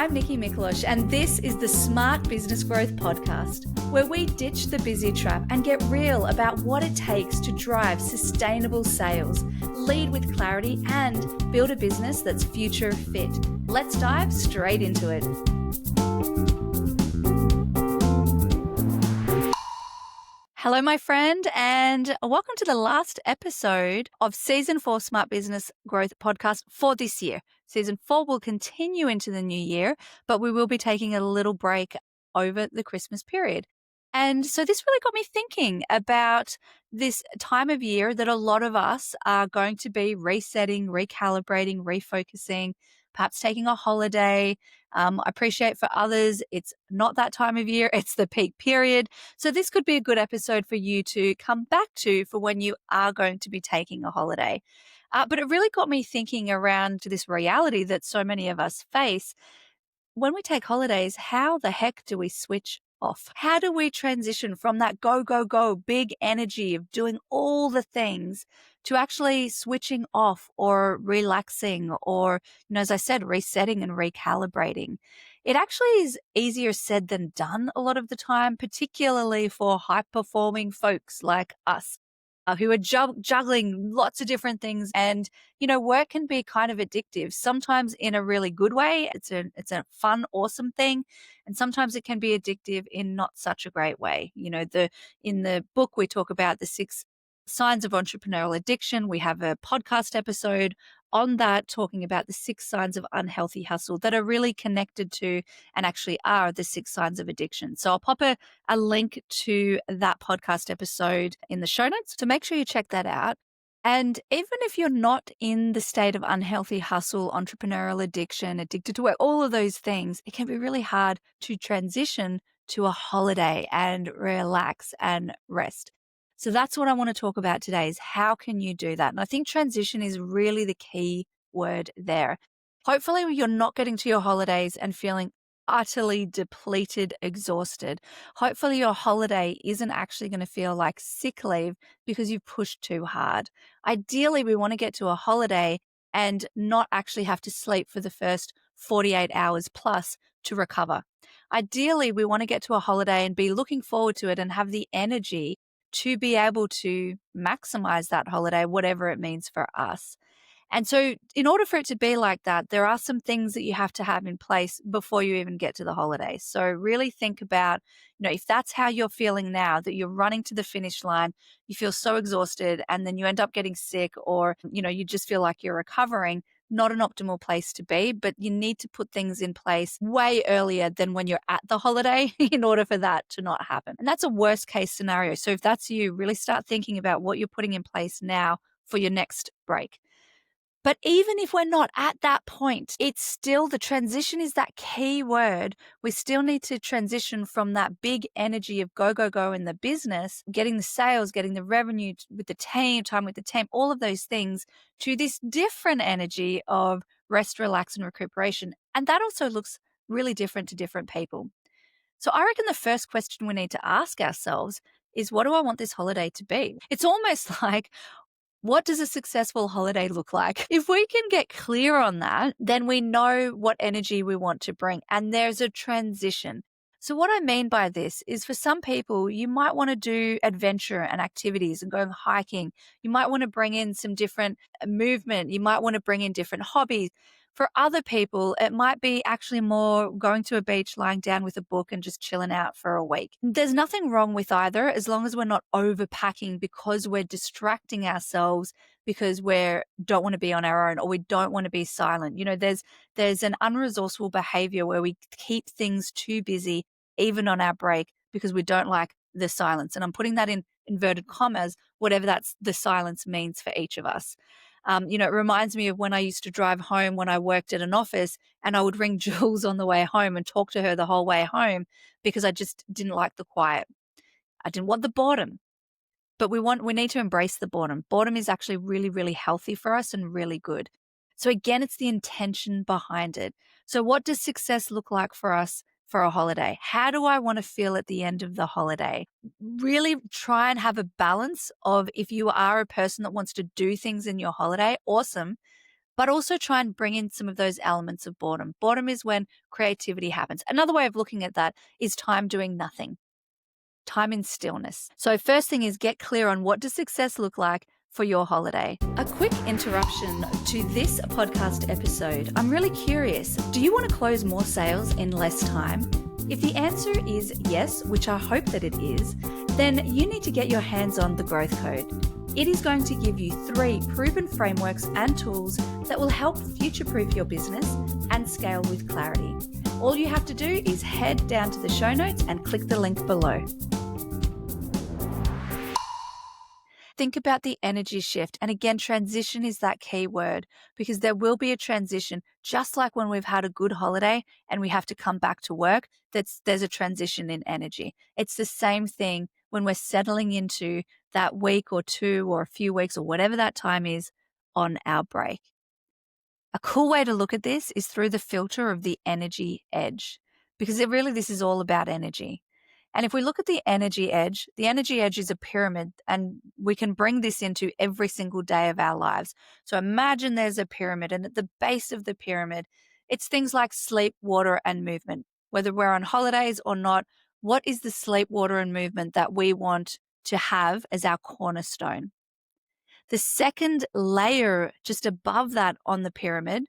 I'm Nicky Miklos, and this is the Smart Business Growth Podcast, where we ditch the busy trap and get real about what it takes to drive sustainable sales, lead with clarity, and build a business that's future fit. Let's dive straight into it. Hello, my friend, and welcome to the last episode of Season 4 Smart Business Growth Podcast for this year. Season 4 will continue into the new year, but we will be taking a little break over the Christmas period. And so this really got me thinking about this time of year that a lot of us are going to be resetting, recalibrating, refocusing, perhaps taking a holiday. I appreciate for others, it's not that time of year, it's the peak period. So this could be a good episode for you to come back to for when you are going to be taking a holiday. But it really got me thinking around this reality that so many of us face. When we take holidays, how the heck do we switch off? How do we transition from that go, go, go, big energy of doing all the things to actually switching off or relaxing or, as I said, resetting and recalibrating? It actually is easier said than done a lot of the time, particularly for high-performing folks like us. Who are juggling lots of different things. And, work can be kind of addictive, sometimes in a really good way. It's a fun, awesome thing. And sometimes it can be addictive in not such a great way. In the book, we talk about the 6 signs of entrepreneurial addiction. We have a podcast episode on that talking about the 6 signs of unhealthy hustle that are really connected to and actually are the 6 signs of addiction. So I'll pop a link to that podcast episode in the show notes to make sure you check that out. And even if you're not in the state of unhealthy hustle, entrepreneurial addiction, addicted to work, all of those things, it can be really hard to transition to a holiday and relax and rest. So that's what I want to talk about today is how can you do that? And I think transition is really the key word there. Hopefully you're not getting to your holidays and feeling utterly depleted, exhausted. Hopefully your holiday isn't actually going to feel like sick leave because you've pushed too hard. Ideally, we want to get to a holiday and not actually have to sleep for the first 48 hours plus to recover. Ideally, we want to get to a holiday and be looking forward to it and have the energy to be able to maximize that holiday, whatever it means for us. And so in order for it to be like that, there are some things that you have to have in place before you even get to the holiday. So really think about, if that's how you're feeling now, that you're running to the finish line, you feel so exhausted and then you end up getting sick or, you just feel like you're recovering, not an optimal place to be, but you need to put things in place way earlier than when you're at the holiday in order for that to not happen. And that's a worst case scenario. So if that's you, really start thinking about what you're putting in place now for your next break. But even if we're not at that point, it's still the transition is that key word. We still need to transition from that big energy of go, go, go in the business, getting the sales, getting the revenue with the team, time with the team, all of those things to this different energy of rest, relax, and recuperation. And that also looks really different to different people. So I reckon the first question we need to ask ourselves is, what do I want this holiday to be? It's almost like, what does a successful holiday look like? If we can get clear on that, then we know what energy we want to bring. And there's a transition. So what I mean by this is for some people, you might want to do adventure and activities and going hiking. You might want to bring in some different movement. You might want to bring in different hobbies. For other people, it might be actually more going to a beach, lying down with a book and just chilling out for a week. There's nothing wrong with either as long as we're not overpacking because we're distracting ourselves because we don't want to be on our own or we don't want to be silent. There's an unresourceful behavior where we keep things too busy even on our break because we don't like the silence. And I'm putting that in inverted commas, whatever that's the silence means for each of us. It reminds me of when I used to drive home when I worked at an office and I would ring Jules on the way home and talk to her the whole way home because I just didn't like the quiet. I didn't want the boredom, but we need to embrace the boredom. Boredom is actually really, really healthy for us and really good. So again, it's the intention behind it. So what does success look like for us for a holiday? How do I want to feel at the end of the holiday? Really try and have a balance of if you are a person that wants to do things in your holiday, awesome. but also try and bring in some of those elements of boredom. Boredom is when creativity happens. Another way of looking at that is time doing nothing, time in stillness. So first thing is get clear on what does success look like for your holiday. A quick interruption to this podcast episode. I'm really curious, do you want to close more sales in less time? If the answer is yes, which I hope that it is, then you need to get your hands on the Growth Code. It is going to give you 3 proven frameworks and tools that will help future-proof your business and scale with clarity. All you have to do is head down to the show notes and click the link below. Think about the energy shift. And again, transition is that key word, because there will be a transition, just like when we've had a good holiday and we have to come back to work, there's a transition in energy. It's the same thing when we're settling into that week or 2 or a few weeks or whatever that time is on our break. A cool way to look at this is through the filter of the energy edge, because this is all about energy. And if we look at the energy edge is a pyramid, and we can bring this into every single day of our lives. So imagine there's a pyramid, and at the base of the pyramid, it's things like sleep, water, and movement. Whether we're on holidays or not, what is the sleep, water, and movement that we want to have as our cornerstone? The second layer just above that on the pyramid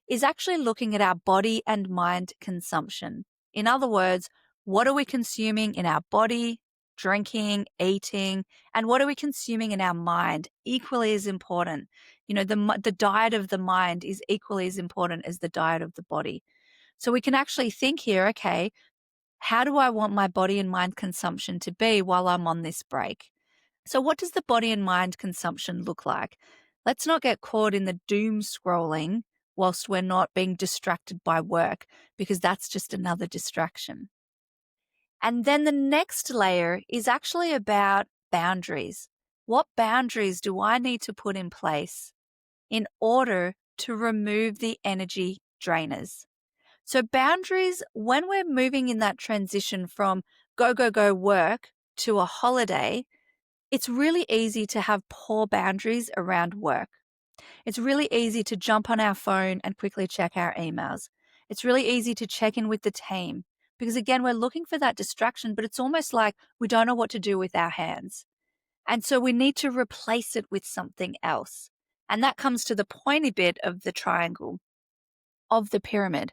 is actually looking at our body and mind consumption. In other words, what are we consuming in our body, drinking, eating, and what are we consuming in our mind? Equally as important. The diet of the mind is equally as important as the diet of the body. So we can actually think here, okay, how do I want my body and mind consumption to be while I'm on this break? So what does the body and mind consumption look like? Let's not get caught in the doom scrolling whilst we're not being distracted by work, because that's just another distraction. And then the next layer is actually about boundaries. What boundaries do I need to put in place in order to remove the energy drainers? So boundaries, when we're moving in that transition from go, go, go work to a holiday, it's really easy to have poor boundaries around work. It's really easy to jump on our phone and quickly check our emails. It's really easy to check in with the team because, again, we're looking for that distraction, but it's almost like we don't know what to do with our hands. And so we need to replace it with something else. And that comes to the pointy bit of the triangle of the pyramid,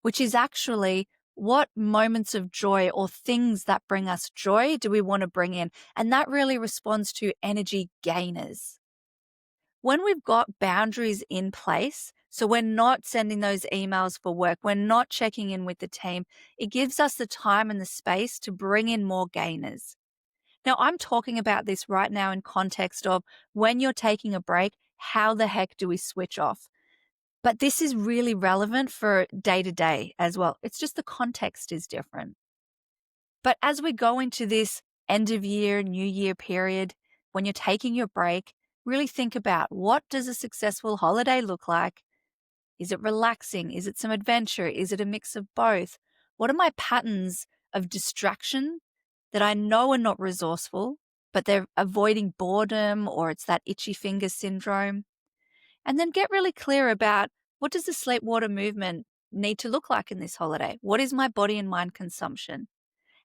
which is actually what moments of joy or things that bring us joy do we want to bring in? And that really responds to energy gainers. When we've got boundaries in place, so we're not sending those emails for work, we're not checking in with the team, it gives us the time and the space to bring in more gainers. Now, I'm talking about this right now in context of when you're taking a break, how the heck do we switch off? But this is really relevant for day to day as well. It's just the context is different. But as we go into this end of year, new year period, when you're taking your break, really think about, what does a successful holiday look like? Is it relaxing? Is it some adventure? Is it a mix of both? What are my patterns of distraction that I know are not resourceful, but they're avoiding boredom, or it's that itchy finger syndrome? And then get really clear about, what does the sleep water movement need to look like in this holiday? What is my body and mind consumption?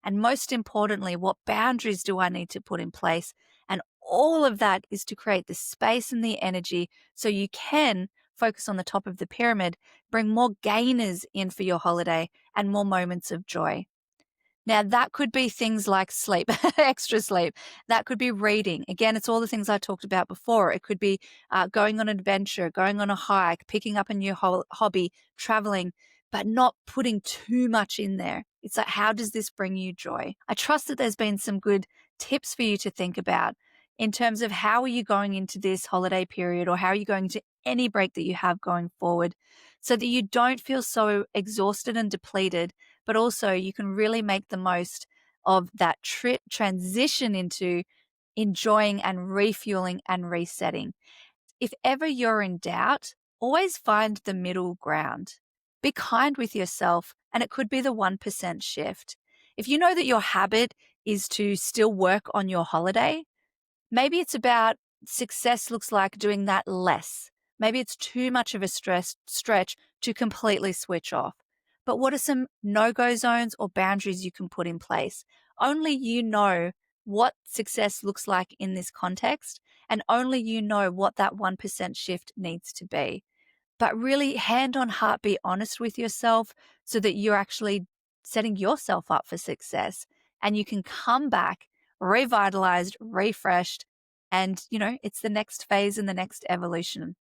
And most importantly, what boundaries do I need to put in place? And all of that is to create the space and the energy so you can focus on the top of the pyramid, bring more gainers in for your holiday and more moments of joy. Now, that could be things like sleep, extra sleep. That could be reading. Again, it's all the things I talked about before. It could be going on an adventure, going on a hike, picking up a new hobby, traveling, but not putting too much in there. It's like, how does this bring you joy? I trust that there's been some good tips for you to think about in terms of how are you going into this holiday period, or how are you going to any break that you have going forward, so that you don't feel so exhausted and depleted, but also you can really make the most of that transition into enjoying and refueling and resetting. If ever you're in doubt, always find the middle ground. Be kind with yourself, and it could be the 1% shift. If you know that your habit is to still work on your holiday, maybe it's about success looks like doing that less. Maybe it's too much of a stretch to completely switch off. But what are some no-go zones or boundaries you can put in place? Only you know what success looks like in this context, and only you know what that 1% shift needs to be. But really, hand on heart, be honest with yourself so that you're actually setting yourself up for success and you can come back revitalized, refreshed, and, it's the next phase and the next evolution.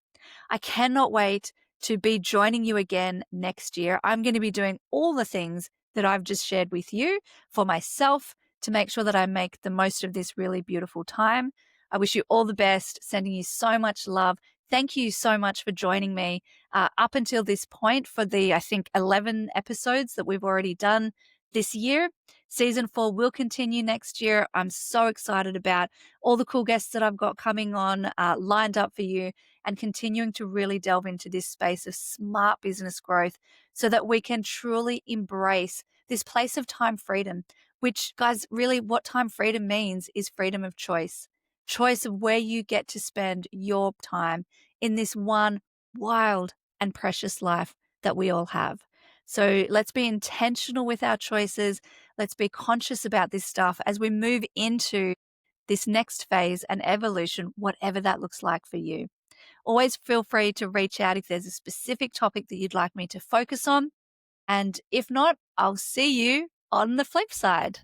I cannot wait to be joining you again next year. I'm going to be doing all the things that I've just shared with you for myself to make sure that I make the most of this really beautiful time. I wish you all the best, sending you so much love. Thank you so much for joining me up until this point for the, I think, 11 episodes that we've already done this year. Season 4 will continue next year. I'm so excited about all the cool guests that I've got coming on lined up for you, and continuing to really delve into this space of smart business growth so that we can truly embrace this place of time freedom, which, guys, really what time freedom means is freedom of choice of where you get to spend your time in this one wild and precious life that we all have. So let's be intentional with our choices. Let's be conscious about this stuff as we move into this next phase and evolution, whatever that looks like for you. Always feel free to reach out if there's a specific topic that you'd like me to focus on. And if not, I'll see you on the flip side.